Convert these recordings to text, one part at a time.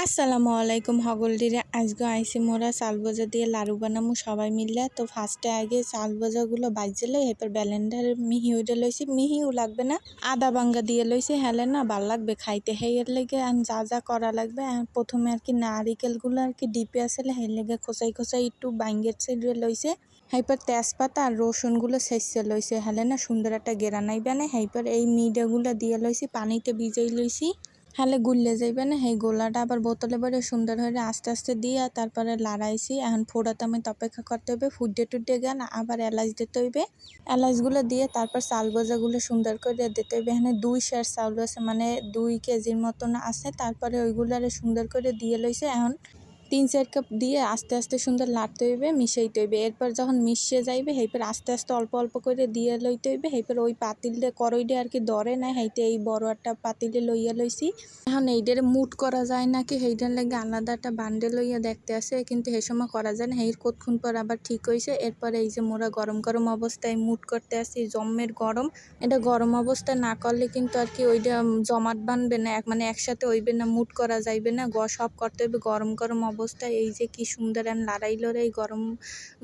আসসালামু আলাইকুম হগলডিরে আজকে আইসি মোরা চাল ভাজা দিয়ে লাড়ু বানামু সবাই মিললে। তো ফার্স্টে আগে চাল ভাজাগুলো বাইজলে এরপর ব্যালেন্ডার মিহি ওইটা লইছি, মিহিও লাগবে না, আদা বাঙ্গা দিয়ে লইছি, হেলে না ভাল লাগবে খাইতে। হেয়ের লেগে যা যা করা লাগবে প্রথমে আর কি নারিকেলগুলো আর কি ডিপে আসলে হের লেগে খোসাই খোসাই একটু বাইঙ্গের ছেড়ে লইছে। হাইপার তেজপাতা আর রসুনগুলো শেষে লইছে, হেলে না সুন্দর একটা গেরান আইবে না। হাইপার এই মিডাগুলো দিয়ে লইছি, পানিতে ভিজাই লইছি, হলে গুললে যাইবে না। সেই গোলাটা আবার বোতলে ভরে সুন্দর হয়ে আস্তে আস্তে দিয়ে তারপরে লাড়াইছি। এখন ফোড়াতে আমি অপেক্ষা করতে হবে, ফুটে টুটে গেল আবার এলাচ দিতে হইবে। এলাচগুলো দিয়ে তারপর চাল ভাজাগুলো সুন্দর করে দিতে হইবে। এখানে 2 সের চাউল আছে, মানে 2 কেজির মতন আছে। তারপরে ওইগুলারে সুন্দর করে দিয়ে লইছে। এখন 3-4 কাপ দিয়ে আস্তে আস্তে সুন্দর লাড়তে হইবে, মিশাইতে হইবে। এরপর যখন মিশিয়ে যাইবে সেইপর আস্তে আস্তে অল্প অল্প করে দিয়ে লইতে হইবে। সেইপর ওই পাতিলে কড়াইটা আর কি ধরে নাই, সেইতে এই বড় একটা পাতিলে লইয়া লইছি। এখন এইটারে মুট করা যায় নাকি সেইটার লাগে আলাদা একটা বান্ডেল লইয়া দেখতে আছে, কিন্তু সেই সময় করা যায় না। সেই কতক্ষণ পর আবার ঠিক হয়েছে। এরপরে এই যে মোরা গরম গরম অবস্থায় মুট করতে আসি, জম্মের গরম। এটা গরম অবস্থায় না করলে কিন্তু আর কি ওইটা জমাট বানবে না, মানে একসাথে হইবে না, মুট করা যাইবে না। সব করতে হবে গরম গরম অবস্থায়। এই যে কি সুন্দর লাড়াই লড়াই গরম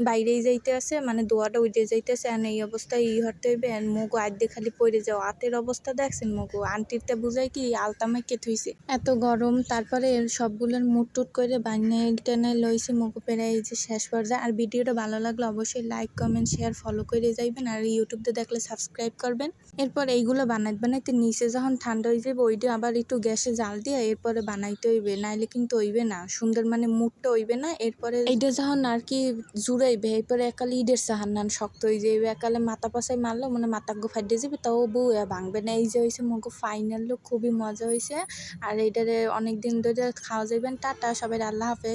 বাইরেই যাইতে আছে, মানে দোয়াটা উঠে যাইতেছে। আর এই অবস্থায় হতে হইবে। মুগো আদ্যে খালি পড়ে যাও, হাতের অবস্থা দেখছেন মুগো আন্টিরটা বুঝাই কি আলতা মাইকে থুইছে, এত গরম। তারপরে সবগুলোর মুট টুট করে বানিয়ে টেনে লইছি মুগো পেরে। এই যে শেষ পর্যায়ে। আর ভিডিওটা ভালো লাগলে অবশ্যই লাইক কমেন্ট শেয়ার ফলো করে যাইবেন, আর ইউটিউবতে দেখলে সাবস্ক্রাইব করবেন। এরপর এইগুলো বানাইতে নিচে যখন ঠান্ডা হয়ে যাবে ওইটা আবার একটু গ্যাসে জাল দিয়ে এরপরে বানাইতে হইবে, নাইলে কিন্তু হইবে না সুন্দর, মানে মুটটা হইবে না। এরপরে এইটা যখন আর কি জুড়াইবে এরপরে একালে ইডের সাহান্নান শক্ত হয়ে যাইবে, একালে মাথা পাশায় মারলো মানে মাথা গো ফাটিয়ে যাবে, তাও বউ ভাঙবে না। এই যে হয়েছে মুগো ফাইনাল লুক, খুবই মজা হয়েছে। আর এইটারে অনেক দিন ধরে খাওয়া যাইবেন। টাটা সবাই, আল্লাহ হাফেজ।